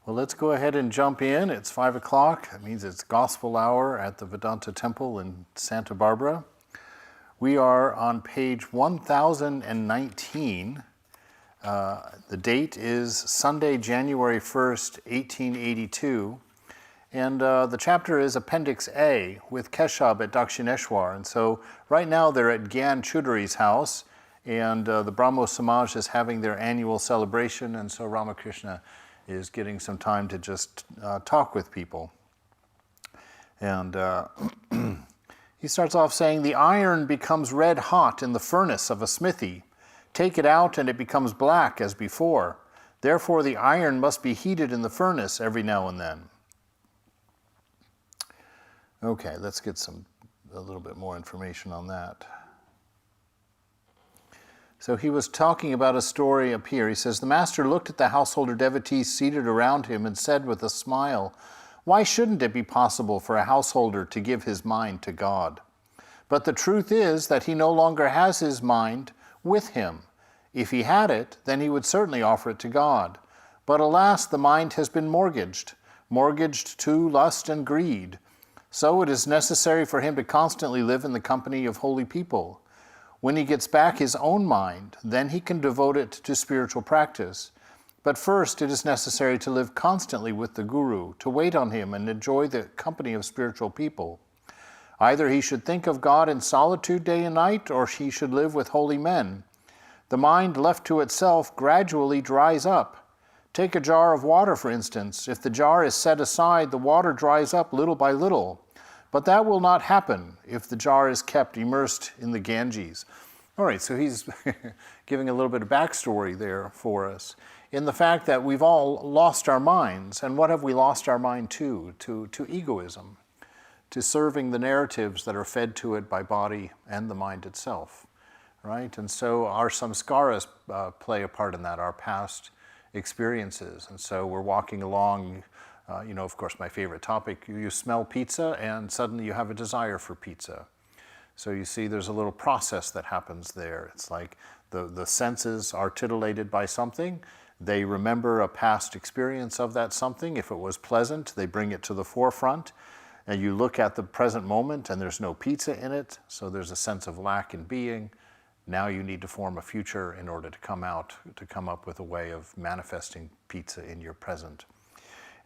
Well, let's go ahead and jump in. It's 5 o'clock. That means it's Gospel Hour at the Vedanta Temple in Santa Barbara. We are on page 1019. The date is Sunday, January 1st, 1882. And the chapter is Appendix A with Keshab at Dakshineshwar. And so right now they're at Gyan Chaudhary's house, and the Brahmo Samaj is having their annual celebration, and so Ramakrishna is getting some time to just talk with people. And he starts off saying, "The iron becomes red hot in the furnace of a smithy. Take it out and it becomes black as before. Therefore the iron must be heated in the furnace every now and then." Okay, let's get a little bit more information on that. So he was talking about a story up here. He says, "The master looked at the householder devotees seated around him and said with a smile, 'Why shouldn't it be possible for a householder to give his mind to God? But the truth is that he no longer has his mind with him. If he had it, then he would certainly offer it to God. But alas, the mind has been mortgaged to lust and greed. So it is necessary for him to constantly live in the company of holy people. When he gets back his own mind, then he can devote it to spiritual practice. But first it is necessary to live constantly with the Guru, to wait on him and enjoy the company of spiritual people. Either he should think of God in solitude day and night, or he should live with holy men. The mind left to itself gradually dries up. Take a jar of water, for instance. If the jar is set aside, the water dries up little by little. But that will not happen if the jar is kept immersed in the Ganges." All right, so he's giving a little bit of backstory there for us in the fact that we've all lost our minds. And what have we lost our mind to? To egoism, to serving the narratives that are fed to it by body and the mind itself, right? And so our samskaras play a part in that, our past experiences. And so we're walking along, of course, my favorite topic, you smell pizza and suddenly you have a desire for pizza. So you see there's a little process that happens there. It's like the senses are titillated by something. They remember a past experience of that something. If it was pleasant, they bring it to the forefront. And you look at the present moment and there's no pizza in it, so there's a sense of lack in being. Now you need to form a future in order to come up with a way of manifesting pizza in your present.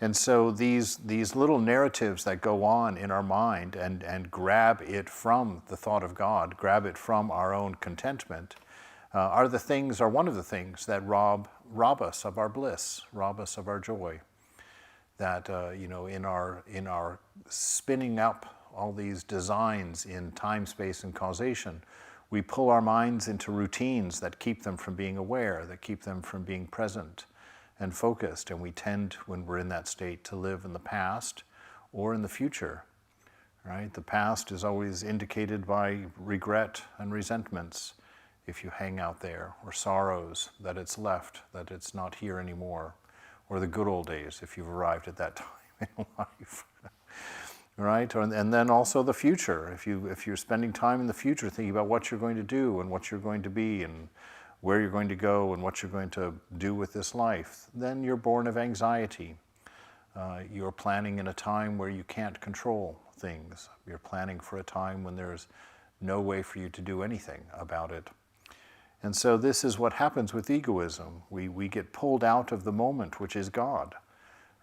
And so these little narratives that go on in our mind and grab it from the thought of God, grab it from our own contentment, are one of the things that rob us of our bliss, rob us of our joy. That in our spinning up all these designs in time, space, and causation, we pull our minds into routines that keep them from being aware, that keep them from being present and focused, and we tend, when we're in that state, to live in the past or in the future, right? The past is always indicated by regret and resentments if you hang out there, or sorrows that it's left, that it's not here anymore, or the good old days if you've arrived at that time in life, right? And then also the future. If you're spending time in the future thinking about what you're going to do and what you're going to be and where you're going to go and what you're going to do with this life, then you're born of anxiety. You're planning in a time where you can't control things. You're planning for a time when there's no way for you to do anything about it. And so this is what happens with egoism. We get pulled out of the moment, which is God,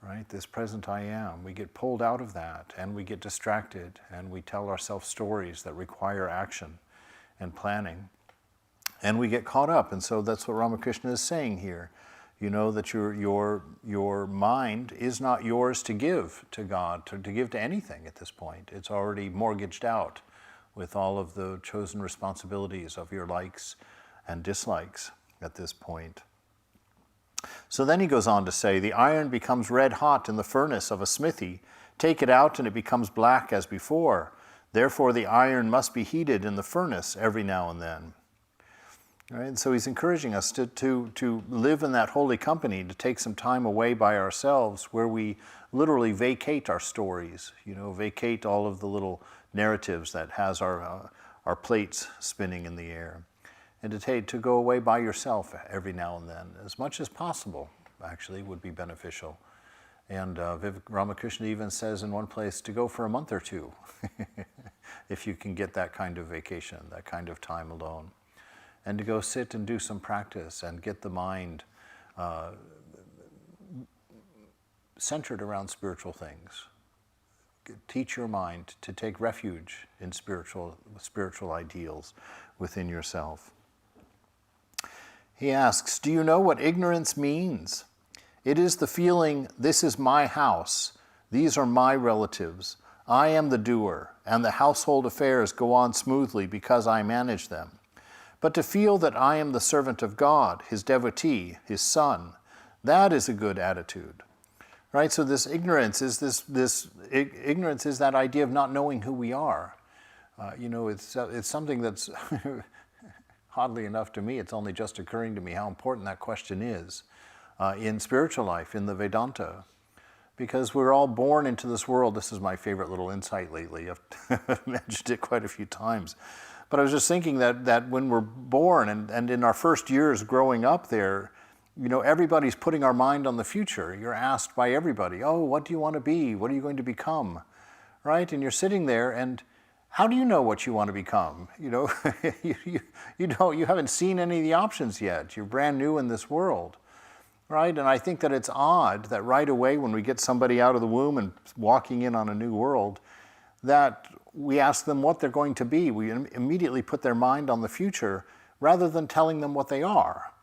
right? This present I am. We get pulled out of that and we get distracted and we tell ourselves stories that require action and planning. And we get caught up, and so that's what Ramakrishna is saying here. You know that your mind is not yours to give to God, to give to anything at this point. It's already mortgaged out with all of the chosen responsibilities of your likes and dislikes at this point. So then he goes on to say, "The iron becomes red hot in the furnace of a smithy. Take it out and it becomes black as before. Therefore the iron must be heated in the furnace every now and then." Right? And so he's encouraging us to live in that holy company, to take some time away by ourselves where we literally vacate our stories, vacate all of the little narratives that has our plates spinning in the air. And to go away by yourself every now and then, as much as possible, actually, would be beneficial. And Ramakrishna even says in one place to go for a month or two, if you can get that kind of vacation, that kind of time alone. And to go sit and do some practice and get the mind centered around spiritual things. Teach your mind to take refuge in spiritual ideals within yourself. He asks, do you know what ignorance means? It is the feeling, this is my house, these are my relatives, I am the doer, and the household affairs go on smoothly because I manage them. But to feel that I am the servant of God, his devotee, his son, that is a good attitude. Right? So this ignorance is ignorance is that idea of not knowing who we are. It's something that's oddly enough to me, it's only just occurring to me how important that question is in spiritual life, in the Vedanta. Because we're all born into this world. This is my favorite little insight lately. I've mentioned it quite a few times. But I was just thinking that when we're born and in our first years growing up there, everybody's putting our mind on the future. You're asked by everybody, oh, what do you want to be? What are you going to become? Right? And you're sitting there and how do you know what you want to become? You haven't seen any of the options yet. You're brand new in this world. Right? And I think that it's odd that right away when we get somebody out of the womb and walking in on a new world, that we ask them what they're going to be. We immediately put their mind on the future rather than telling them what they are.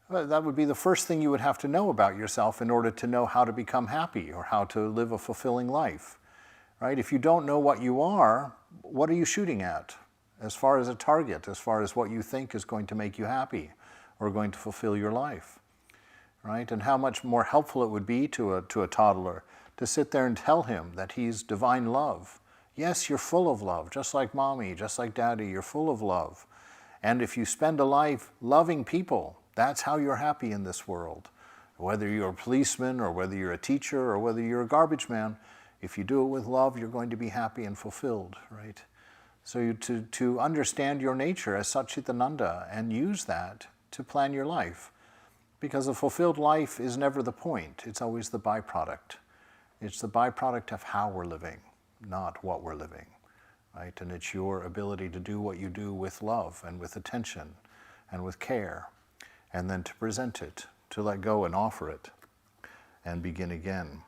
That would be the first thing you would have to know about yourself in order to know how to become happy or how to live a fulfilling life. Right? If you don't know what you are, what are you shooting at as far as a target, as far as what you think is going to make you happy or going to fulfill your life? Right? And how much more helpful it would be to a toddler to sit there and tell him that he's divine love. Yes, you're full of love, just like mommy, just like daddy, you're full of love. And if you spend a life loving people, that's how you're happy in this world. Whether you're a policeman or whether you're a teacher or whether you're a garbage man, if you do it with love, you're going to be happy and fulfilled, right? So to understand your nature as Satchitananda and use that to plan your life. Because a fulfilled life is never the point, it's always the byproduct. It's the byproduct of how we're living, not what we're living, right? And it's your ability to do what you do with love and with attention and with care, and then to present it, to let go and offer it, and begin again.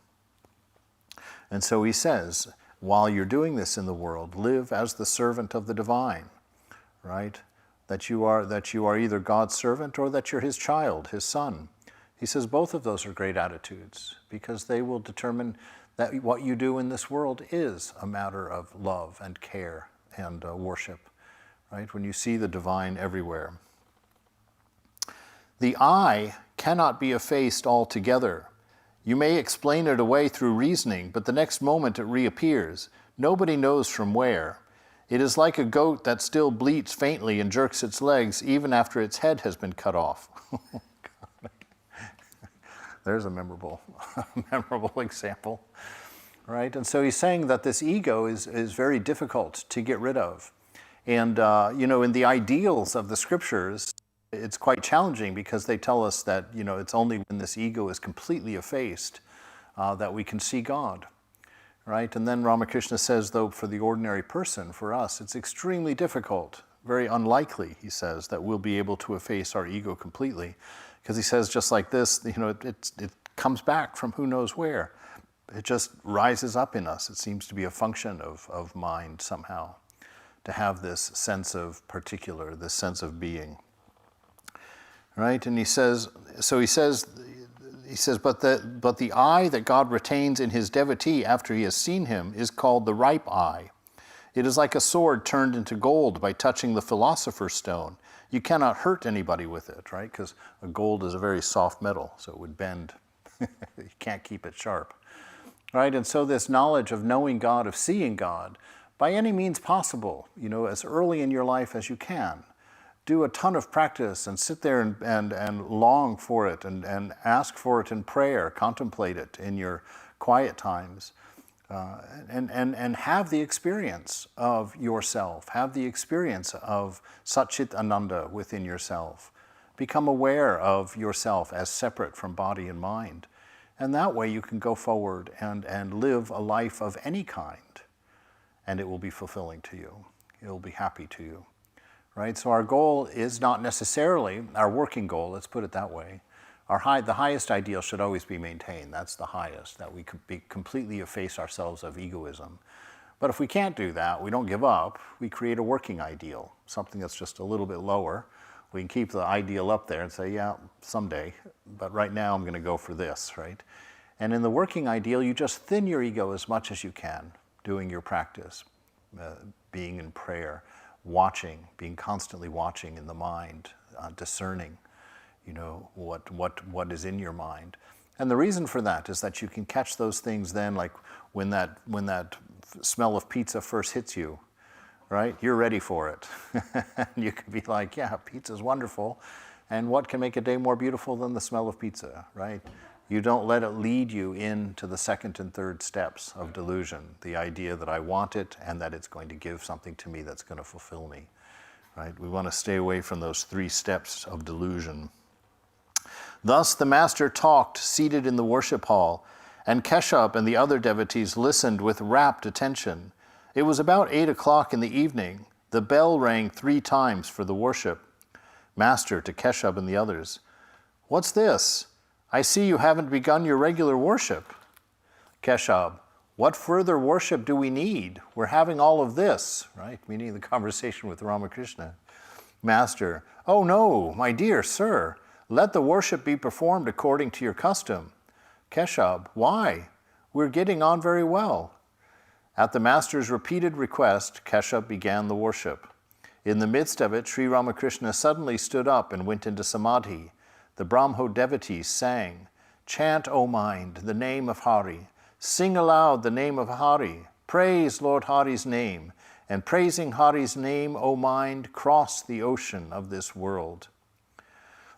And so he says, while you're doing this in the world, live as the servant of the divine, right? That you are either God's servant or that you're his child, his son. He says both of those are great attitudes because they will determine that what you do in this world is a matter of love and care and worship, right? When you see the divine everywhere. The I cannot be effaced altogether. You may explain it away through reasoning, but the next moment it reappears. Nobody knows from where. It is like a goat that still bleats faintly and jerks its legs even after its head has been cut off. There's a memorable example, right? And so he's saying that this ego is very difficult to get rid of. And, in the ideals of the scriptures, it's quite challenging because they tell us that, it's only when this ego is completely effaced that we can see God. Right? And then Ramakrishna says, though, for the ordinary person, for us, it's extremely difficult, very unlikely, he says, that we'll be able to efface our ego completely. Because he says, just like this, it comes back from who knows where. It just rises up in us. It seems to be a function of mind somehow, to have this sense of particular, this sense of being. Right? And he says, but the I that God retains in his devotee after he has seen him is called the ripe I. It is like a sword turned into gold by touching the philosopher's stone. You cannot hurt anybody with it, right? Because gold is a very soft metal, so it would bend. You can't keep it sharp, right? And so this knowledge of knowing God, of seeing God, by any means possible, as early in your life as you can. Do a ton of practice and sit there and long for it and ask for it in prayer, contemplate it in your quiet times, and have the experience of yourself, have the experience of Satchit Ananda within yourself. Become aware of yourself as separate from body and mind, And that way you can go forward and live a life of any kind, and it will be fulfilling to you. It will be happy to you, right? So our goal is not necessarily, our working goal, let's put it that way. The highest ideal should always be maintained. That's the highest, that we could completely efface ourselves of egoism. But if we can't do that, we don't give up, we create a working ideal, something that's just a little bit lower. We can keep the ideal up there and say, yeah, someday, but right now I'm going to go for this, right? And in the working ideal, you just thin your ego as much as you can, doing your practice, being in prayer, watching, being constantly watching in the mind, discerning, you know, what is in your mind. And the reason for that is that you can catch those things then, like when that smell of pizza first hits you, right? You're ready for it. You could be like, yeah, pizza's wonderful. And what can make a day more beautiful than the smell of pizza, right? You don't let it lead you into the second and third steps of delusion, the idea that I want it and that it's going to give something to me that's going to fulfill me, right? We want to stay away from those 3 steps of delusion. Thus the master talked, seated in the worship hall, and Keshab and the other devotees listened with rapt attention. It was about 8 o'clock in the evening. The bell rang 3 times for the worship. Master to Keshab and the others, "What's this? I see you haven't begun your regular worship." Keshab, "What further worship do we need? We're having all of this," right? Meaning the conversation with Ramakrishna. Master, "Oh no, my dear sir, let the worship be performed according to your custom." Keshab, "Why? We're getting on very well." At the master's repeated request, Keshab began the worship. In the midst of it, Sri Ramakrishna suddenly stood up and went into samadhi. The Brahmo devotees sang, "Chant, O mind, the name of Hari. Sing aloud the name of Hari. Praise Lord Hari's name. And praising Hari's name, O mind, cross the ocean of this world."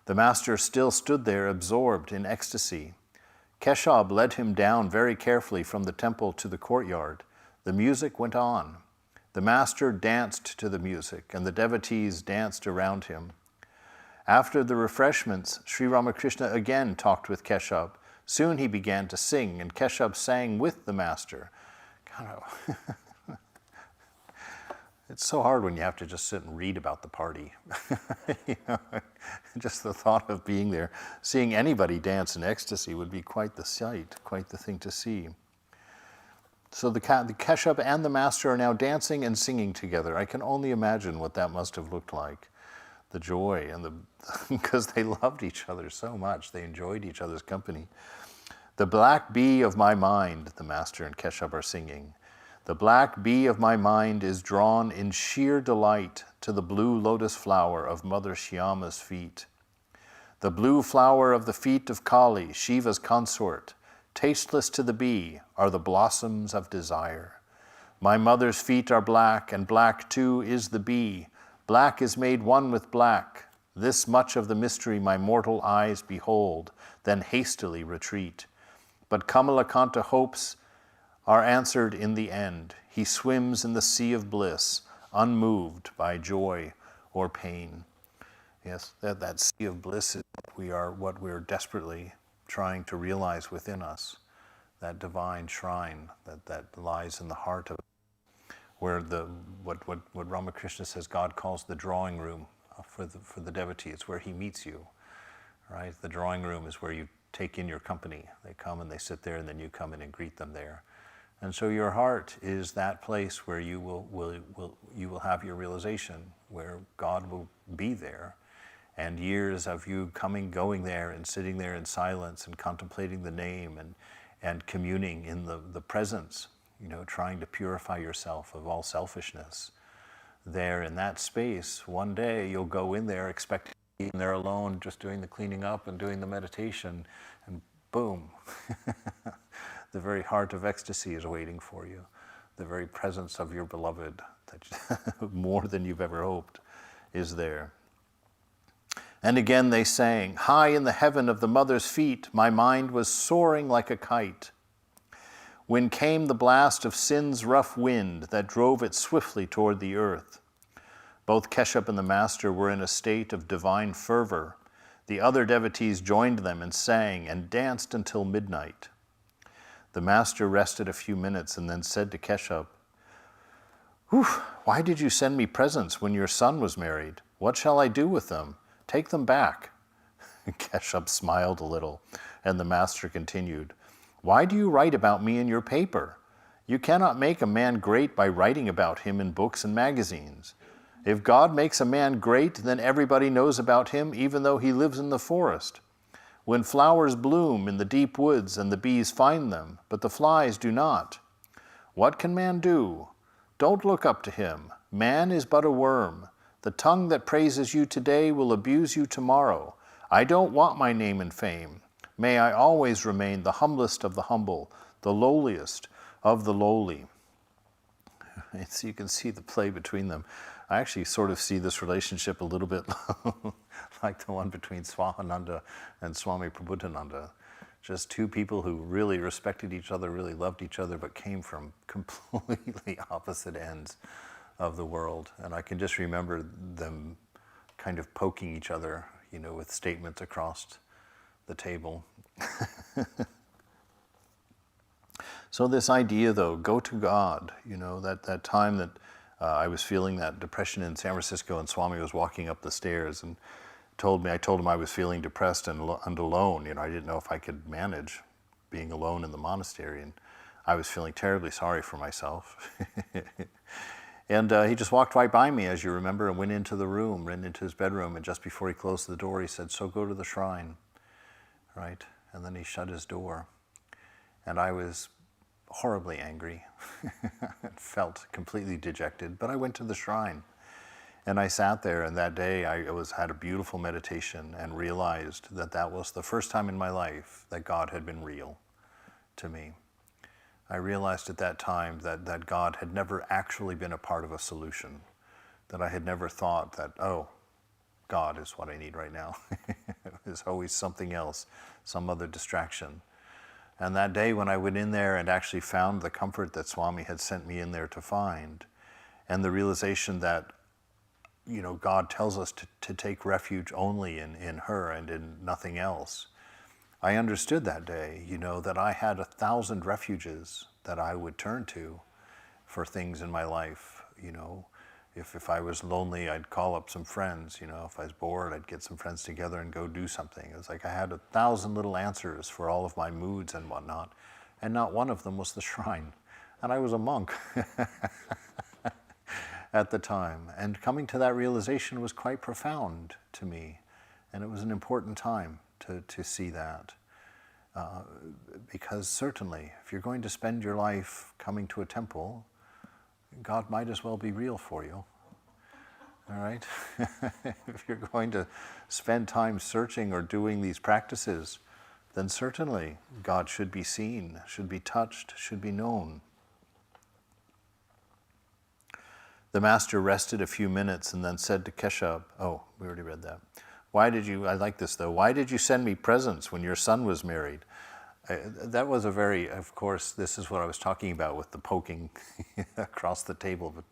The master still stood there absorbed in ecstasy. Keshab led him down very carefully from the temple to the courtyard. The music went on. The master danced to the music, and the devotees danced around him. After the refreshments, Sri Ramakrishna again talked with Keshab. Soon he began to sing, and Keshab sang with the master. It's so hard when you have to just sit and read about the party. You know, just the thought of being there, seeing anybody dance in ecstasy would be quite the sight, quite the thing to see. So the Keshab and the master are now dancing and singing together. I can only imagine what that must have looked like. The joy and because they loved each other so much. They enjoyed each other's company. "The black bee of my mind," the master and Keshab are singing. "The black bee of my mind is drawn in sheer delight to the blue lotus flower of Mother Shyama's feet. The blue flower of the feet of Kali, Shiva's consort, tasteless to the bee, are the blossoms of desire. My mother's feet are black, and black too is the bee. Black is made one with black. This much of the mystery my mortal eyes behold, then hastily retreat. But Kamalakanta hopes are answered in the end. He swims in the sea of bliss, unmoved by joy or pain." Yes, that sea of bliss is what we're desperately trying to realize within us, that divine shrine that lies in the heart of where what Ramakrishna says God calls the drawing room for the devotee. It's where he meets you, right? The drawing room is where you take in your company. They come and they sit there, and then you come in and greet them there. And so your heart is that place where you will have your realization, where God will be there. And years of you going there and sitting there in silence and contemplating the name and communing in the presence, you know, trying to purify yourself of all selfishness. There in that space, one day you'll go in there expecting to be in there alone, just doing the cleaning up and doing the meditation, and boom, the very heart of ecstasy is waiting for you. The very presence of your beloved, that more than you've ever hoped, is there. And again they sang, "High in the heaven of the mother's feet, my mind was soaring like a kite. When came the blast of sin's rough wind that drove it swiftly toward the earth." Both Keshab and the master were in a state of divine fervor. The other devotees joined them and sang and danced until midnight. The master rested a few minutes and then said to Keshav, "Why did you send me presents when your son was married? What shall I do with them? Take them back." Keshav smiled a little, and the master continued, "Why do you write about me in your paper? You cannot make a man great by writing about him in books and magazines. If God makes a man great, then everybody knows about him, even though he lives in the forest. When flowers bloom in the deep woods and the bees find them, but the flies do not. What can man do? Don't look up to him. Man is but a worm. The tongue that praises you today will abuse you tomorrow. I don't want my name and fame. May I always remain the humblest of the humble, the lowliest of the lowly." So you can see the play between them. I actually sort of see this relationship a little bit like the one between Swahananda and Swami Prabhupada. Just two people who really respected each other, really loved each other, but came from completely opposite ends of the world. And I can just remember them kind of poking each other, with statements across the table. So this idea, though, go to God, that time that I was feeling that depression in San Francisco, and Swami was walking up the stairs and I told him I was feeling depressed and alone. I didn't know if I could manage being alone in the monastery, and I was feeling terribly sorry for myself. And he just walked right by me, as you remember, and went into the room, ran into his bedroom, and just before he closed the door, he said, "So go to the shrine," right? And then he shut his door. And I was horribly angry and felt completely dejected, but I went to the shrine. And I sat there, and that day I had a beautiful meditation and realized that was the first time in my life that God had been real to me. I realized at that time that God had never actually been a part of a solution, that I had never thought that, oh, God is what I need right now. It was always something else, some other distraction. And that day when I went in there and actually found the comfort that Swami had sent me in there to find, and the realization that God tells us to take refuge only in her and in nothing else. I understood that day, that I had 1,000 refuges that I would turn to for things in my life. If I was lonely, I'd call up some friends. If I was bored, I'd get some friends together and go do something. It was like I had 1,000 little answers for all of my moods and whatnot, and not one of them was the shrine. And I was a monk at the time. And coming to that realization was quite profound to me. And it was an important time to see that. Because certainly, if you're going to spend your life coming to a temple, God might as well be real for you. All right? If you're going to spend time searching or doing these practices, then certainly God should be seen, should be touched, should be known. The master rested a few minutes and then said to Keshav, oh, we already read that. I like this though, why did you send me presents when your son was married? That was of course, this is what I was talking about with the poking across the table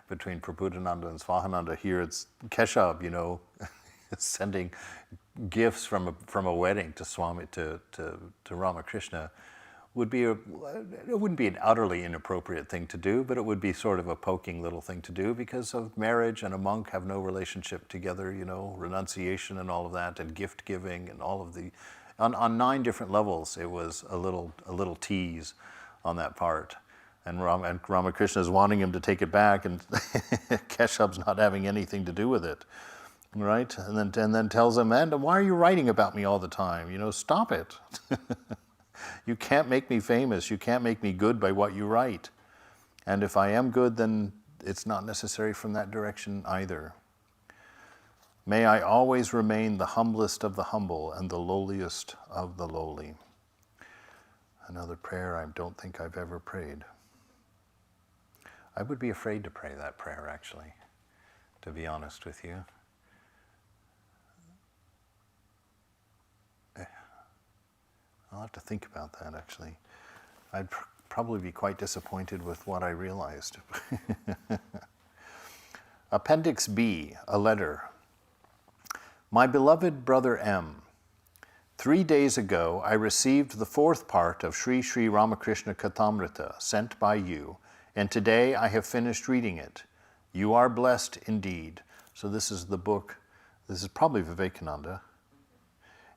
between Prabhupada and Swahananda. Here it's Keshav, sending gifts from a wedding to Swami, to Ramakrishna. It wouldn't be an utterly inappropriate thing to do, but it would be sort of a poking little thing to do because of marriage and a monk have no relationship together, renunciation and all of that, and gift giving and all of the, on 9 different levels, it was a little tease on that part. And Ramakrishna is wanting him to take it back, and Keshav's not having anything to do with it, right? And then tells him, and why are you writing about me all the time? Stop it. You can't make me famous. You can't make me good by what you write. And if I am good, then it's not necessary from that direction either. May I always remain the humblest of the humble and the lowliest of the lowly. Another prayer I don't think I've ever prayed. I would be afraid to pray that prayer, actually, to be honest with you. I'll have to think about that, actually. I'd probably be quite disappointed with what I realized. Appendix B, a letter. My beloved brother M., 3 days ago I received the 4th part of Sri Sri Ramakrishna Kathamrita sent by you, and today I have finished reading it. You are blessed indeed. So this is the book, this is probably Vivekananda,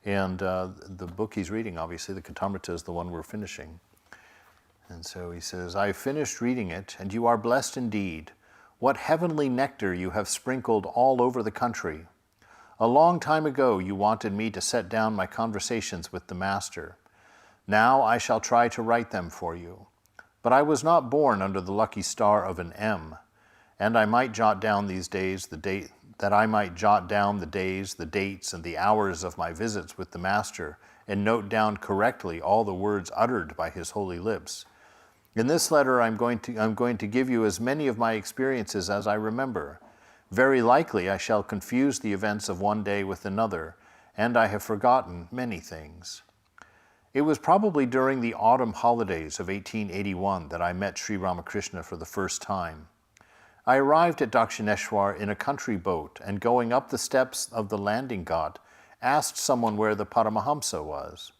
and the book he's reading, obviously, the Kathamrita is the one we're finishing. And so he says, I have finished reading it, and you are blessed indeed. What heavenly nectar you have sprinkled all over the country. A long time ago you wanted me to set down my conversations with the Master. Now I shall try to write them for you. But I was not born under the lucky star of an M, and I might jot down these days the date that I might jot down the days, the dates, and the hours of my visits with the Master, and note down correctly all the words uttered by his holy lips. In this letter I'm going to give you as many of my experiences as I remember. Very likely I shall confuse the events of one day with another, and I have forgotten many things. It was probably during the autumn holidays of 1881 that I met Sri Ramakrishna for the first time. I arrived at Dakshineshwar in a country boat, and going up the steps of the landing ghat, asked someone where the Paramahamsa was.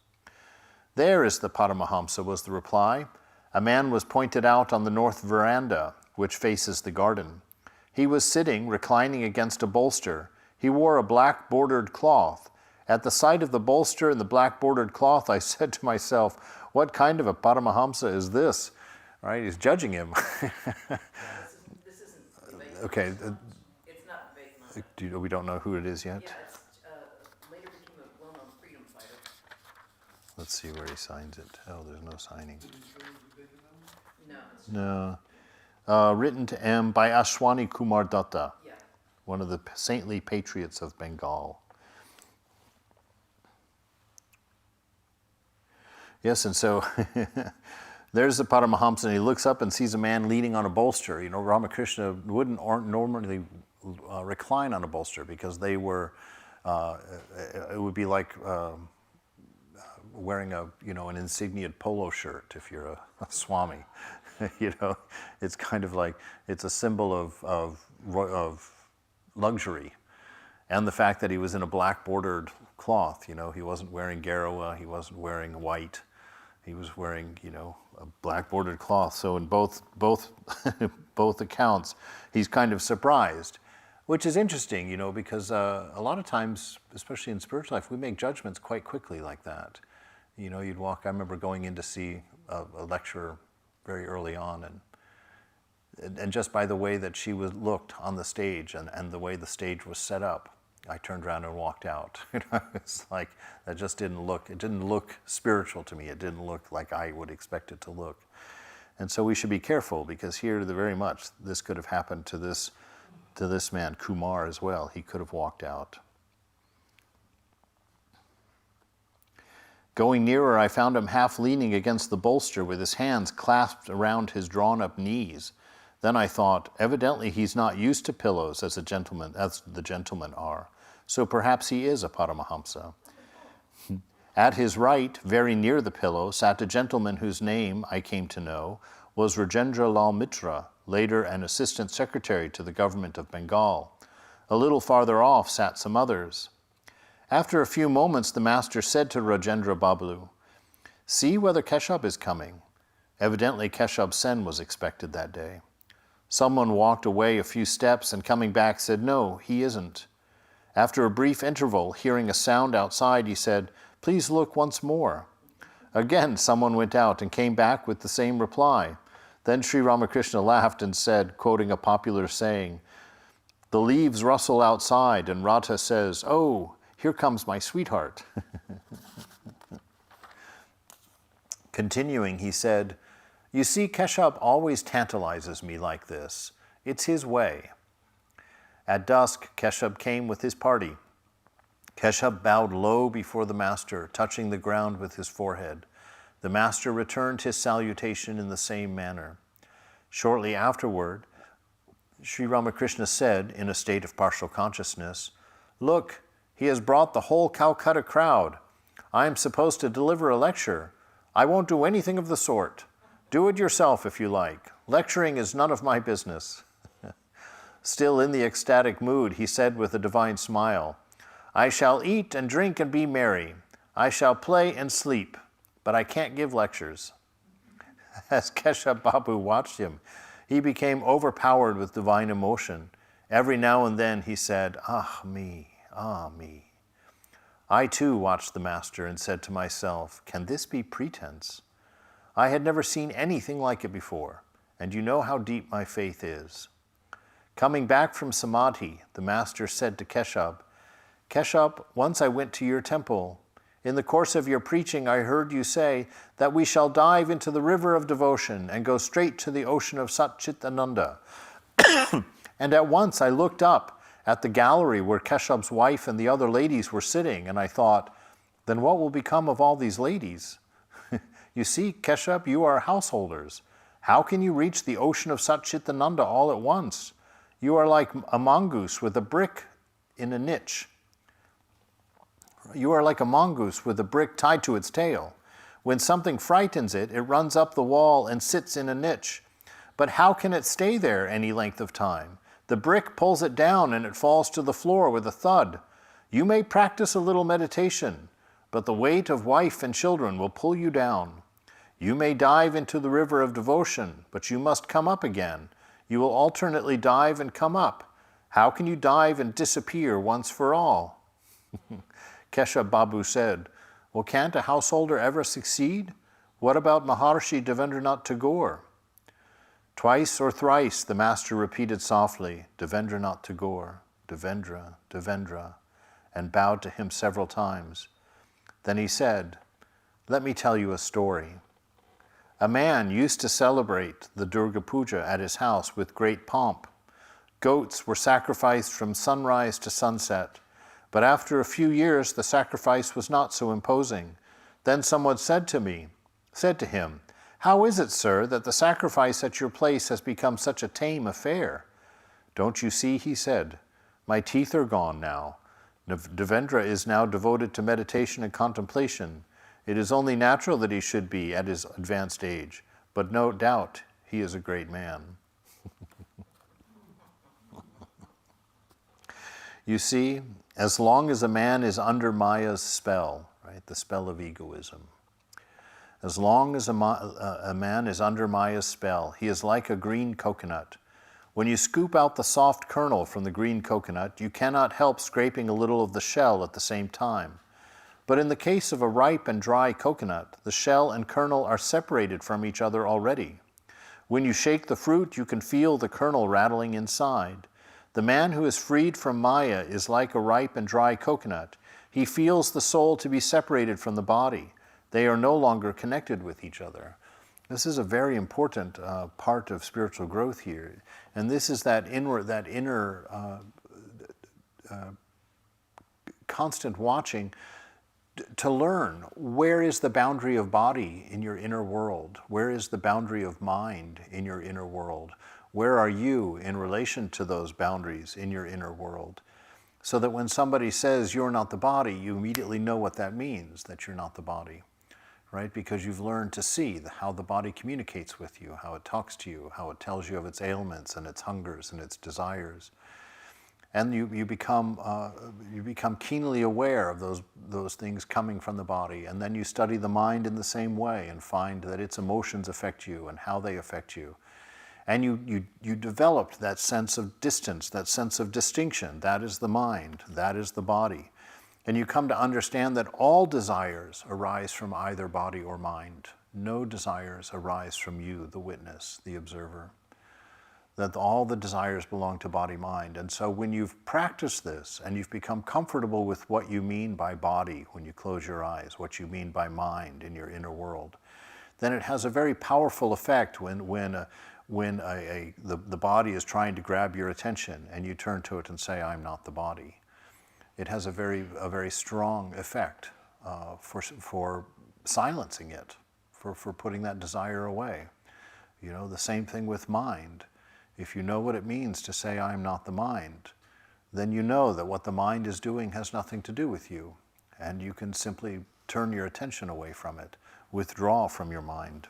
There is the Paramahamsa, was the reply. A man was pointed out on the north veranda, which faces the garden. He was sitting, reclining against a bolster. He wore a black bordered cloth. At the sight of the bolster and the black bordered cloth, I said to myself, what kind of a Paramahamsa is this? All right, he's judging him. This isn't okay. It's not Vedanta. We don't know who it is yet? Yeah, it's later became a well-known freedom fighter. Let's see where he signs it. Oh, there's no signing. No. No. Written to M by Ashwani Kumar Datta, Yeah. one of the saintly patriots of Bengal. Yes, and so there's the Paramahamsa, and he looks up and sees a man leaning on a bolster. You know, Ramakrishna wouldn't normally recline on a bolster because they were, it would be like wearing an insigniaed polo shirt if you're a Swami. It's kind of like, it's a symbol of luxury. And the fact that he was in a black bordered cloth, he wasn't wearing garawa, he wasn't wearing white, he was wearing, a black bordered cloth. So in both both accounts, he's kind of surprised, which is interesting, because a lot of times, especially in spiritual life, we make judgments quite quickly like that. You'd walk, I remember going in to see a lecturer very early on, and just by the way that she looked on the stage and the way the stage was set up, I turned around and walked out. It's like, that just it didn't look spiritual to me. It didn't look like I would expect it to look. And so we should be careful, because here, very much, this could have happened to this man, Kumar, as well. He could have walked out. Going nearer, I found him half leaning against the bolster with his hands clasped around his drawn-up knees. Then I thought, evidently he's not used to pillows as the gentlemen are, so perhaps he is a Paramahamsa. At his right, very near the pillow, sat a gentleman whose name, I came to know, was Rajendra Lal Mitra, later an assistant secretary to the government of Bengal. A little farther off sat some others. After a few moments, the master said to Rajendra Babu, "See whether Keshab is coming." Evidently Keshab Sen was expected that day. Someone walked away a few steps and coming back said, "No, he isn't." After a brief interval, hearing a sound outside, he said, "Please look once more." Again, someone went out and came back with the same reply. Then Sri Ramakrishna laughed and said, quoting a popular saying, "The leaves rustle outside and Radha says, 'Oh, here comes my sweetheart.'" Continuing, he said, "You see, Keshab always tantalizes me like this. It's his way." At dusk, Keshab came with his party. Keshab bowed low before the master, touching the ground with his forehead. The master returned his salutation in the same manner. Shortly afterward, Sri Ramakrishna said, in a state of partial consciousness, "Look, he has brought the whole Calcutta crowd. I am supposed to deliver a lecture. I won't do anything of the sort. Do it yourself if you like. Lecturing is none of my business." Still in the ecstatic mood, he said with a divine smile, I shall eat and drink and be merry. I shall play and sleep, but I can't give lectures. As Keshab Babu watched him, he became overpowered with divine emotion. Every now and then he said, "Ah, me, ah, me." I too watched the master and said to myself, "Can this be pretense? I had never seen anything like it before, and you know how deep my faith is." Coming back from Samadhi, the master said to Keshab, "Keshab, once I went to your temple. In the course of your preaching, I heard you say that we shall dive into the river of devotion and go straight to the ocean of Satchitananda. And at once I looked up at the gallery where Keshab's wife and the other ladies were sitting, and I thought, then what will become of all these ladies? You see, Keshab, you are householders. How can you reach the ocean of Satchitananda all at once? You are like a mongoose with a brick in a niche. You are like a mongoose with a brick tied to its tail. When something frightens it, it runs up the wall and sits in a niche. But how can it stay there any length of time? The brick pulls it down and it falls to the floor with a thud. You may practice a little meditation, but the weight of wife and children will pull you down. You may dive into the river of devotion, but you must come up again. You will alternately dive and come up. How can you dive and disappear once for all?" Keshab Babu said, "Well, can't a householder ever succeed? What about Maharshi Devendranath Tagore?" Twice or thrice the master repeated softly, "Devendranath Tagore, Devendra, Devendra," and bowed to him several times. Then he said, "Let me tell you a story. A man used to celebrate the Durga Puja at his house with great pomp. Goats were sacrificed from sunrise to sunset. But after a few years, the sacrifice was not so imposing. Then someone said to him, 'How is it, sir, that the sacrifice at your place has become such a tame affair?' 'Don't you see,' he said, 'my teeth are gone now. Devendra is now devoted to meditation and contemplation. It is only natural that he should be at his advanced age, but no doubt he is a great man.'" You see, as long as a man is under Maya's spell, right, the spell of egoism, as long as a man is under Maya's spell, he is like a green coconut. When you scoop out the soft kernel from the green coconut, you cannot help scraping a little of the shell at the same time. But in the case of a ripe and dry coconut, the shell and kernel are separated from each other already. When you shake the fruit, you can feel the kernel rattling inside. The man who is freed from Maya is like a ripe and dry coconut. He feels the soul to be separated from the body. They are no longer connected with each other. This is a very important part of spiritual growth here. And this is that inner constant watching to learn where is the boundary of body in your inner world? Where is the boundary of mind in your inner world? Where are you in relation to those boundaries in your inner world? So that when somebody says you're not the body, you immediately know what that means, that you're not the body, right? Because you've learned to see how the body communicates with you, how it talks to you, how it tells you of its ailments and its hungers and its desires. And you become keenly aware of those things coming from the body. And then you study the mind in the same way and find that its emotions affect you and how they affect you. And you developed that sense of distance, that sense of distinction. That is the mind, that is the body. And you come to understand that all desires arise from either body or mind. No desires arise from you, the witness, the observer. That all the desires belong to body-mind. And so when you've practiced this and you've become comfortable with what you mean by body when you close your eyes, what you mean by mind in your inner world, then it has a very powerful effect when the body is trying to grab your attention and you turn to it and say, "I'm not the body." It has a very strong effect for silencing it, for putting that desire away. You know, the same thing with mind. If you know what it means to say, "I'm not the mind," then you know that what the mind is doing has nothing to do with you, and you can simply turn your attention away from it, withdraw from your mind.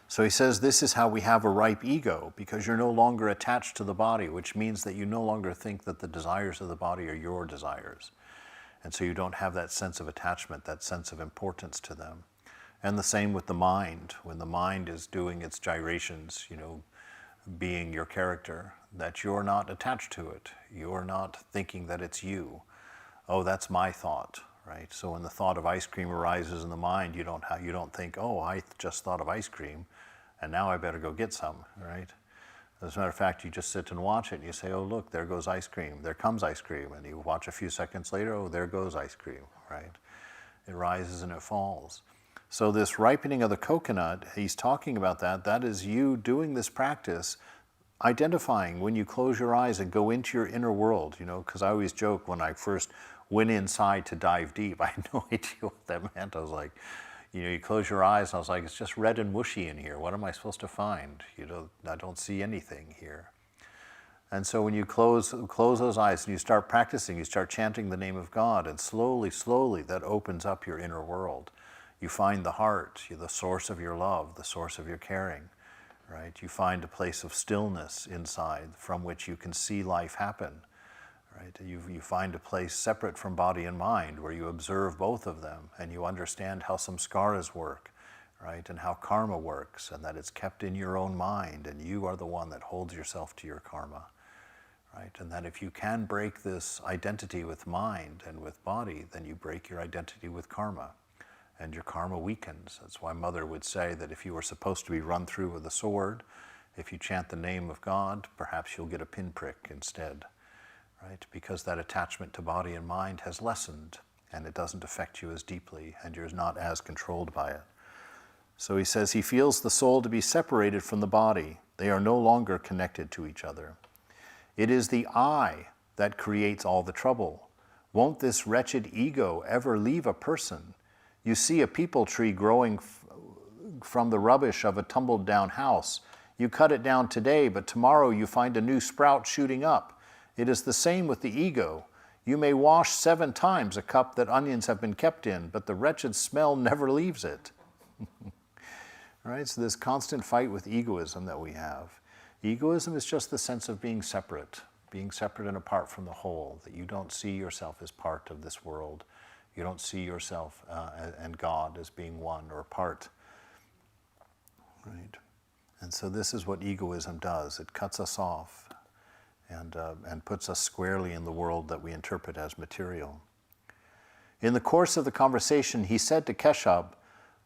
So he says this is how we have a ripe ego, because you're no longer attached to the body, which means that you no longer think that the desires of the body are your desires. And so you don't have that sense of attachment, that sense of importance to them. And the same with the mind. When the mind is doing its gyrations, being your character, that you're not attached to it. You're not thinking that it's you. Oh, that's my thought, right? So when the thought of ice cream arises in the mind, you don't think, oh, I just thought of ice cream, and now I better go get some, right? As a matter of fact, you just sit and watch it, and you say, oh, look, there goes ice cream. There comes ice cream. And you watch a few seconds later, oh, there goes ice cream, right? It rises and it falls. So this ripening of the coconut, he's talking about that. That is you doing this practice, identifying when you close your eyes and go into your inner world, because I always joke when I first went inside to dive deep, I had no idea what that meant. I was like, you close your eyes, and I was like, it's just red and mushy in here. What am I supposed to find? I don't see anything here. And so when you close those eyes and you start practicing, you start chanting the name of God, and slowly, slowly that opens up your inner world. You find the heart, the source of your love, the source of your caring, right? You find a place of stillness inside from which you can see life happen, right? You find a place separate from body and mind where you observe both of them, and you understand how samskaras work, right? And how karma works, and that it's kept in your own mind, and you are the one that holds yourself to your karma, right? And that if you can break this identity with mind and with body, then you break your identity with karma, and your karma weakens. That's why Mother would say that if you were supposed to be run through with a sword, if you chant the name of God, perhaps you'll get a pinprick instead, right? Because that attachment to body and mind has lessened, and it doesn't affect you as deeply, and you're not as controlled by it. So he says he feels the soul to be separated from the body. They are no longer connected to each other. It is the I that creates all the trouble. Won't this wretched ego ever leave a person? You see a peepal tree growing from the rubbish of a tumbled down house. You cut it down today, but tomorrow you find a new sprout shooting up. It is the same with the ego. You may wash 7 times a cup that onions have been kept in, but the wretched smell never leaves it. Right? So this constant fight with egoism that we have. Egoism is just the sense of being separate and apart from the whole, that you don't see yourself as part of this world. You don't see yourself and God as being one or part, right? And so this is what egoism does. It cuts us off and puts us squarely in the world that we interpret as material. In the course of the conversation, he said to Keshab,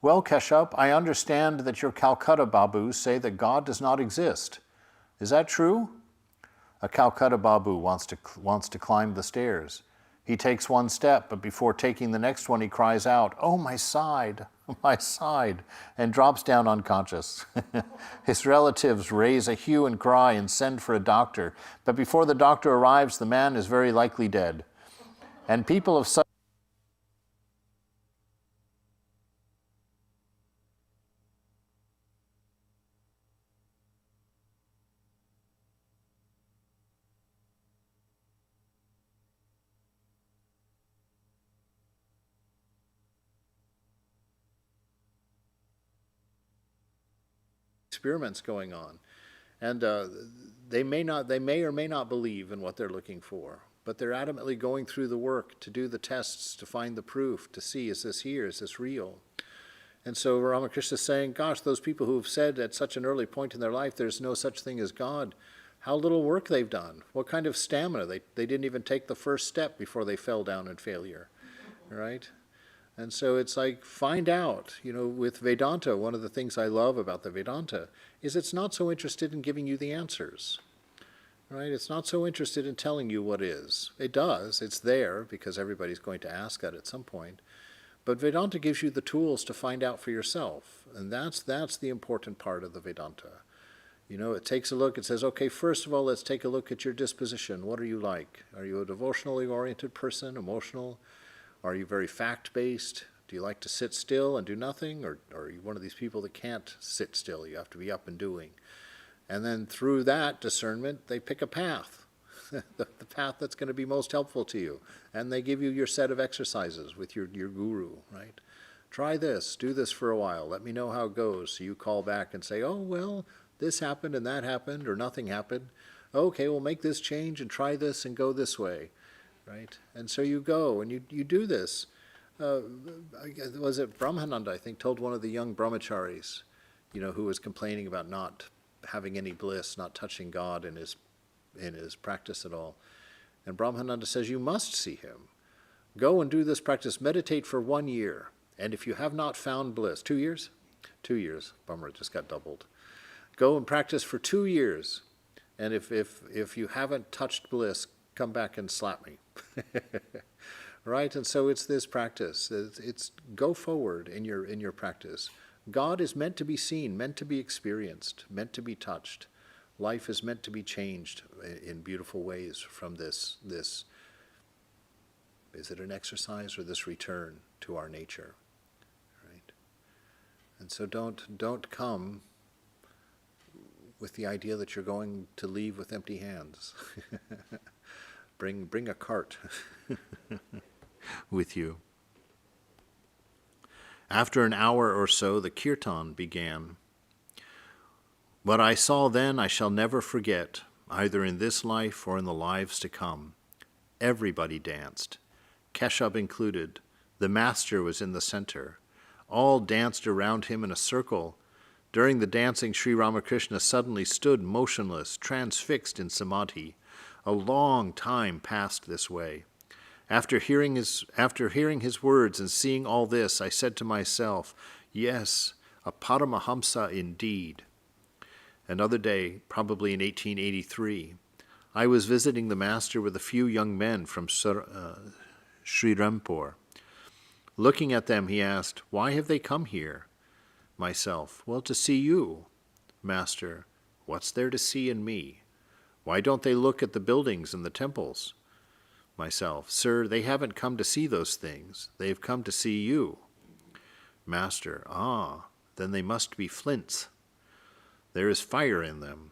well, Keshab, I understand that your Calcutta Babus say that God does not exist. Is that true? A Calcutta Babu wants to climb the stairs. He takes one step, but before taking the next one, he cries out, oh, my side, and drops down unconscious. His relatives raise a hue and cry and send for a doctor, but before the doctor arrives, the man is very likely dead. And people of such experiments going on, and they may or may not believe in what they're looking for, but they're adamantly going through the work to do the tests, to find the proof, to see, is this here, is this real? And so Ramakrishna is saying, gosh, those people who have said at such an early point in their life there's no such thing as God, how little work they've done, what kind of stamina. They didn't even take the first step before they fell down in failure, right? And so it's like, find out, with Vedanta, one of the things I love about the Vedanta is it's not so interested in giving you the answers, right? It's not so interested in telling you what is. It does, it's there because everybody's going to ask that at some point. But Vedanta gives you the tools to find out for yourself. And that's the important part of the Vedanta. It takes a look, it says, okay, first of all, let's take a look at your disposition. What are you like? Are you a devotionally oriented person, emotional? Are you very fact-based? Do you like to sit still and do nothing? Or are you one of these people that can't sit still? You have to be up and doing. And then through that discernment, they pick a path, the path that's going to be most helpful to you. And they give you your set of exercises with your guru, right? try this, do this for a while, let me know how it goes. So you call back and say, oh, well, this happened and that happened, or nothing happened. Okay, we'll make this change and try this and go this way, right? And so you go and you do this. Was it Brahmananda, I think, told one of the young brahmacharis, who was complaining about not having any bliss, not touching God in his practice at all. And Brahmananda says, you must see him. Go and do this practice. Meditate for 1 year. And if you have not found bliss, 2 years? 2 years. Bummer, it just got doubled. Go and practice for 2 years. And if you haven't touched bliss, come back and slap me. Right? And so it's this practice. It's go forward in your practice. God is meant to be seen, meant to be experienced, meant to be touched. Life is meant to be changed in beautiful ways from this, is it an exercise or this return to our nature, right? And so don't come with the idea that you're going to leave with empty hands. Bring a cart with you. After an hour or so, the kirtan began. What I saw then I shall never forget, either in this life or in the lives to come. Everybody danced, Keshab included. The master was in the center. All danced around him in a circle. During the dancing, Sri Ramakrishna suddenly stood motionless, transfixed in samadhi. A long time passed this way. After hearing his words and seeing all this, I said to myself, yes, a Paramahamsa indeed. Another day, probably in 1883, I was visiting the master with a few young men from Srirampur. Looking at them, he asked, why have they come here? Myself, well, to see you. Master, what's there to see in me? Why don't they look at the buildings and the temples? Myself, sir, they haven't come to see those things. They have come to see you. Master, then they must be flints. There is fire in them.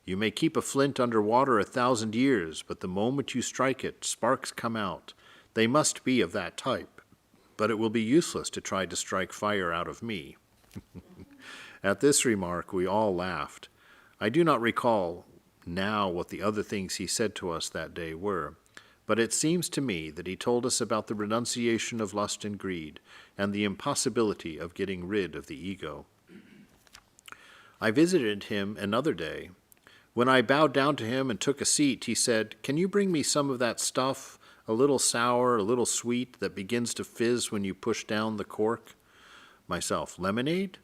You may keep a flint under water 1,000 years, but the moment you strike it, sparks come out. They must be of that type, but it will be useless to try to strike fire out of me. At this remark, we all laughed. I do not recall now what the other things he said to us that day were, but it seems to me that he told us about the renunciation of lust and greed and the impossibility of getting rid of the ego. I visited him another day. When I bowed down to him and took a seat, he said, can you bring me some of that stuff, a little sour, a little sweet, that begins to fizz when you push down the cork? Myself, lemonade?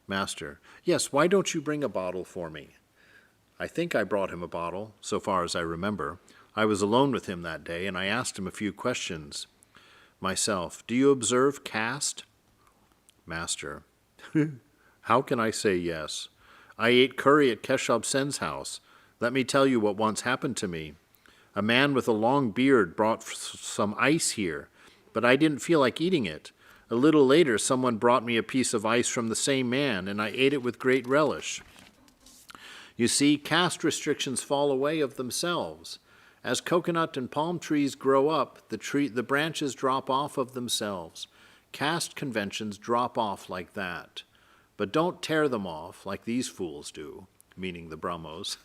Master, yes, why don't you bring a bottle for me? I think I brought him a bottle, so far as I remember. I was alone with him that day, and I asked him a few questions. Myself, do you observe caste? Master, how can I say yes? I ate curry at Keshav Sen's house. Let me tell you what once happened to me. A man with a long beard brought some ice here, but I didn't feel like eating it. A little later, someone brought me a piece of ice from the same man, and I ate it with great relish. You see, caste restrictions fall away of themselves. As coconut and palm trees grow up, the branches drop off of themselves. Caste conventions drop off like that. But don't tear them off like these fools do, meaning the Brahmos.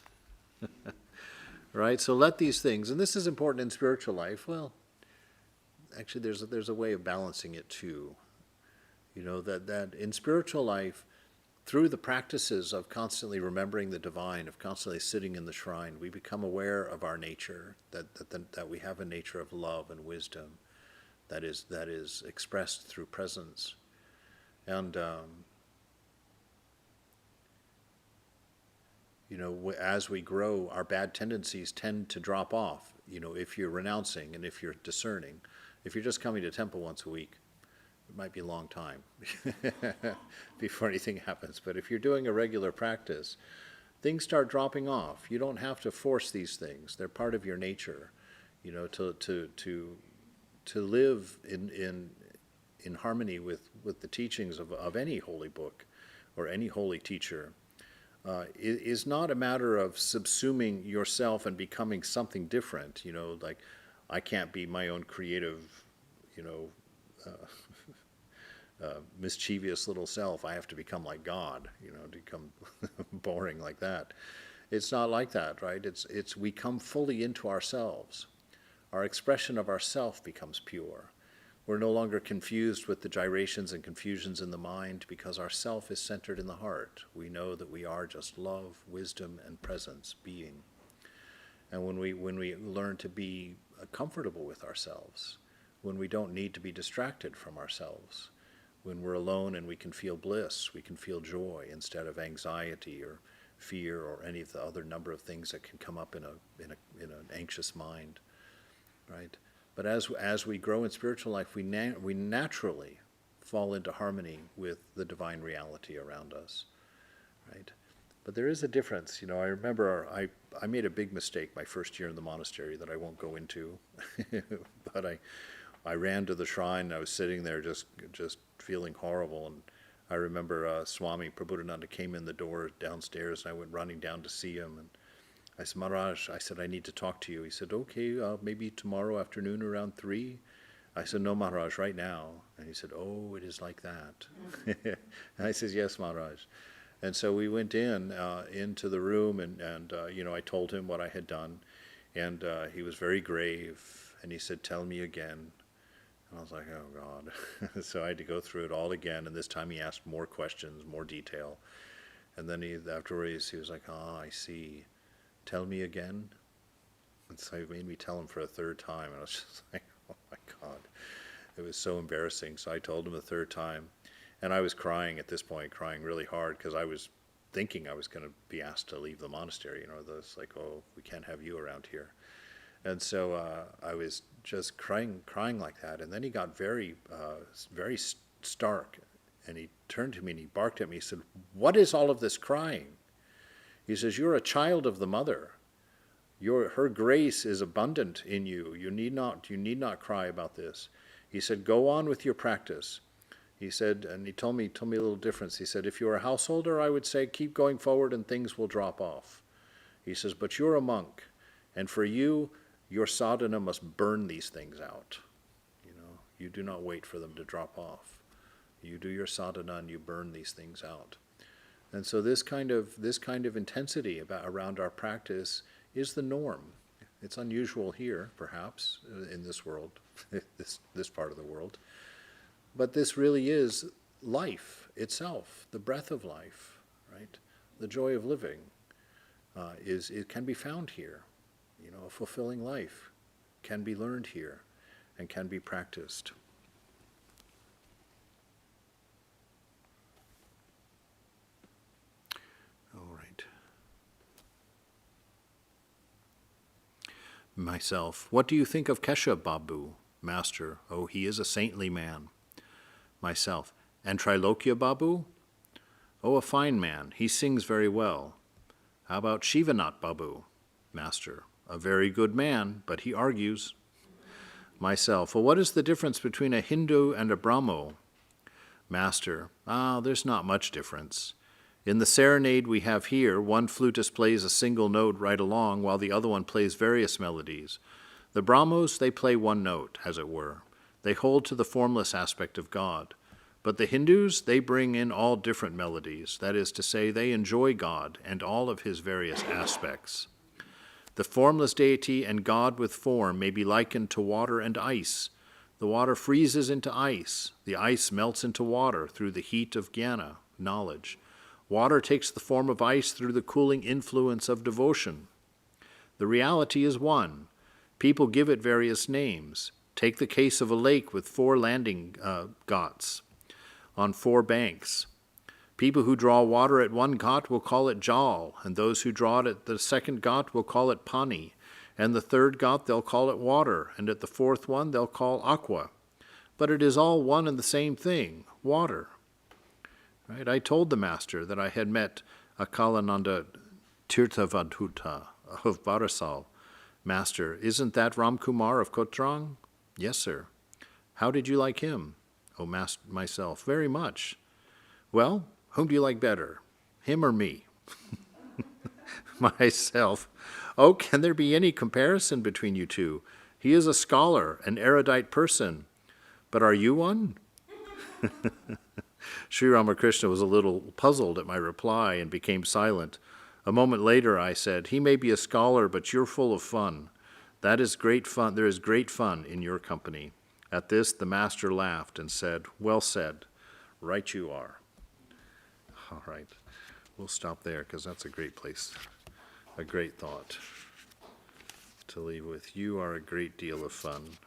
Right? So let these things, and this is important in spiritual life. Well, actually there's a way of balancing it too. You know, that in spiritual life, through the practices of constantly remembering the divine, of constantly sitting in the shrine, we become aware of our nature, that we have a nature of love and wisdom that is expressed through presence. And you know, as we grow, our bad tendencies tend to drop off, you know, if you're renouncing and if you're discerning. If you're just coming to temple once a week, it might be a long time before anything happens. But if you're doing a regular practice, things start dropping off. You don't have to force these things. They're part of your nature, you know, to live in harmony with the teachings of any holy book or any holy teacher. Is not a matter of subsuming yourself and becoming something different, you know, like I can't be my own creative, you know, mischievous little self, I have to become like God, to become boring like that. It's not like that, right? It's we come fully into ourselves. Our expression of ourself becomes pure. We're no longer confused with the gyrations and confusions in the mind because our self is centered in the heart. We know that we are just love, wisdom, and presence, being. And when we learn to be comfortable with ourselves, when we don't need to be distracted from ourselves, when we're alone and we can feel bliss, we can feel joy instead of anxiety or fear or any of the other number of things that can come up in an anxious mind, right? But as we grow in spiritual life, we naturally fall into harmony with the divine reality around us, right? But there is a difference. I remember I made a big mistake my first year in the monastery that I won't go into, but I ran to the shrine and I was sitting there just feeling horrible, and I remember Swami Prabhupada came in the door downstairs and I went running down to see him, and I said, Maharaj, I said, I need to talk to you. He said, okay, maybe tomorrow afternoon around 3. I said, no, Maharaj, right now. And he said, oh, it is like that. And I said, yes, Maharaj. And so we went into the room, and I told him what I had done, and he was very grave, and he said, tell me again. And I was like, oh, God. So I had to go through it all again, and this time he asked more questions, more detail. And then afterwards he was like, I see. Tell me again. And so he made me tell him for a third time, and I was just like, oh my God. It was so embarrassing. So I told him a third time, and I was crying at this point, crying really hard, because I was thinking I was going to be asked to leave the monastery. It's like, oh, we can't have you around here. And so I was just crying like that. And then he got very stark, and he turned to me and he barked at me. He said, what is all of this crying? He says, you're a child of the mother. Her grace is abundant in you. You need not cry about this. He said, go on with your practice. He said, and he told me a little difference. He said, if you're a householder, I would say keep going forward and things will drop off. He says, but you're a monk, and for you, your sadhana must burn these things out. You do not wait for them to drop off. You do your sadhana and you burn these things out. And so this kind of intensity around our practice is the norm. It's unusual here, perhaps, in this world, this part of the world. But this really is life itself, the breath of life, right? The joy of living it can be found here. A fulfilling life can be learned here and can be practiced. All right. Myself, what do you think of Kesha Babu? Master, oh, he is a saintly man. Myself, and Trilokya Babu? Oh, a fine man. He sings very well. How about Shivanath Babu? Master, a very good man, but he argues. Myself, well, what is the difference between a Hindu and a Brahmo? Master, there's not much difference. In the serenade we have here, one flutist plays a single note right along, while the other one plays various melodies. The Brahmos, they play one note, as it were. They hold to the formless aspect of God. But the Hindus, they bring in all different melodies. That is to say, they enjoy God and all of his various aspects. The formless deity and God with form may be likened to water and ice. The water freezes into ice. The ice melts into water through the heat of jnana, knowledge. Water takes the form of ice through the cooling influence of devotion. The reality is one. People give it various names. Take the case of a lake with 4 landing ghats on 4 banks. People who draw water at one ghat will call it jal, and those who draw it at the second ghat will call it pani, and the third ghat they'll call it water, and at the 4th one they'll call aqua. But it is all one and the same thing, water. Right? I told the master that I had met Akalananda Tirthavadhuta of Barasal. Master, isn't that Ramkumar of Kotrang? Yes, sir. How did you like him? Oh, myself, very much. Well, whom do you like better, him or me? Myself, oh, can there be any comparison between you two? He is a scholar, an erudite person. But are you one? Sri Ramakrishna was a little puzzled at my reply and became silent. A moment later I said, "He may be a scholar, but you're full of fun. That is great fun. There is great fun in your company." At this, the master laughed and said, "Well said. Right you are." All right. We'll stop there because that's a great place, a great thought to leave with. You are a great deal of fun.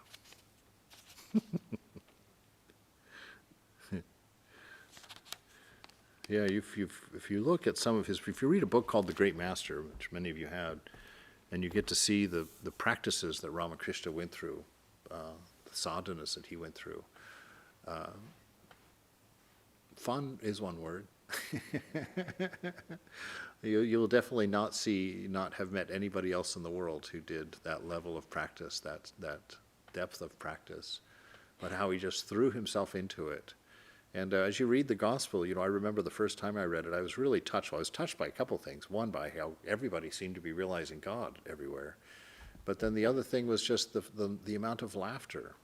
Yeah, if you look at some of his, if you read a book called The Great Master, which many of you have, and you get to see the practices that Ramakrishna went through, the sadhanas that he went through. Fun is one word. You'll definitely not have met anybody else in the world who did that level of practice, that depth of practice, but how he just threw himself into it. And as you read the gospel, I remember the first time I read it, I was really touched. Well, I was touched by a couple things. One, by how everybody seemed to be realizing God everywhere. But then the other thing was just the amount of laughter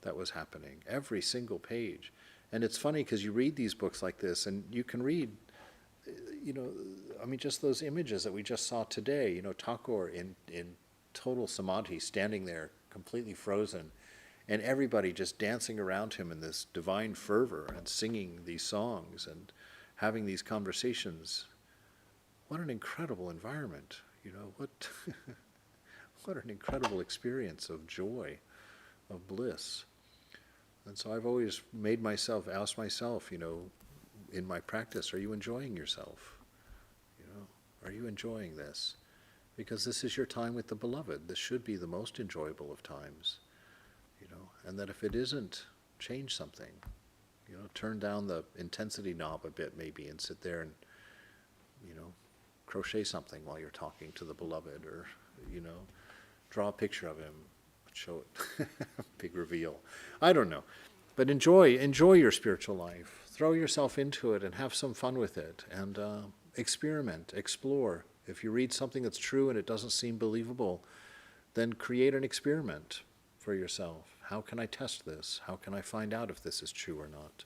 that was happening, every single page. And it's funny because you read these books like this and you can read, just those images that we just saw today, Thakur in total samadhi, standing there completely frozen, and everybody just dancing around him in this divine fervor and singing these songs and having these conversations. What an incredible environment, what an incredible experience of joy, of bliss. And so I've always asked myself, in my practice, are you enjoying yourself? Are you enjoying this? Because this is your time with the beloved. This should be the most enjoyable of times. And that if it isn't, change something. Turn down the intensity knob a bit maybe and sit there and, crochet something while you're talking to the beloved, or, draw a picture of him, show it, big reveal. I don't know. But enjoy your spiritual life. Throw yourself into it and have some fun with it, and experiment, explore. If you read something that's true and it doesn't seem believable, then create an experiment for yourself. How can I test this? How can I find out if this is true or not?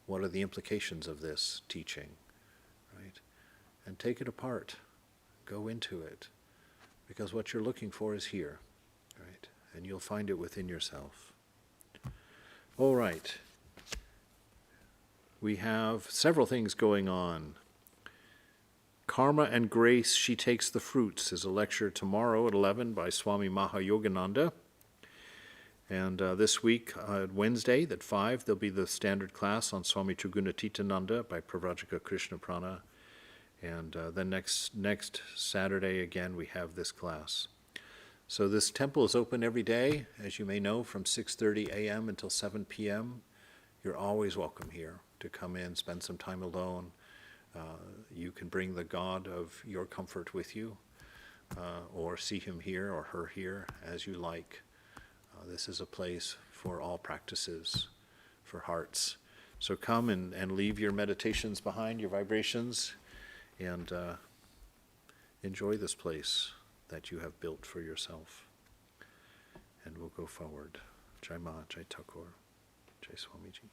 What are the implications of this teaching, right? And take it apart. Go into it. Because what you're looking for is here, right? And you'll find it within yourself. All right. We have several things going on. Karma and Grace, She Takes the Fruits is a lecture tomorrow at 11 by Swami Mahayogananda. And this week, Wednesday at 5, there'll be the standard class on Swami Trigunatitananda by Pravrajaka Krishna Prana. And then next Saturday, again, we have this class. So this temple is open every day, as you may know, from 6:30 a.m. until 7 p.m. You're always welcome here to come in, spend some time alone. You can bring the God of your comfort with you, or see him here or her here, as you like. This is a place for all practices, for hearts. So come and leave your meditations behind, your vibrations, and enjoy this place that you have built for yourself. And we'll go forward. Jai Ma, Jai Thakur, Jai Swamiji.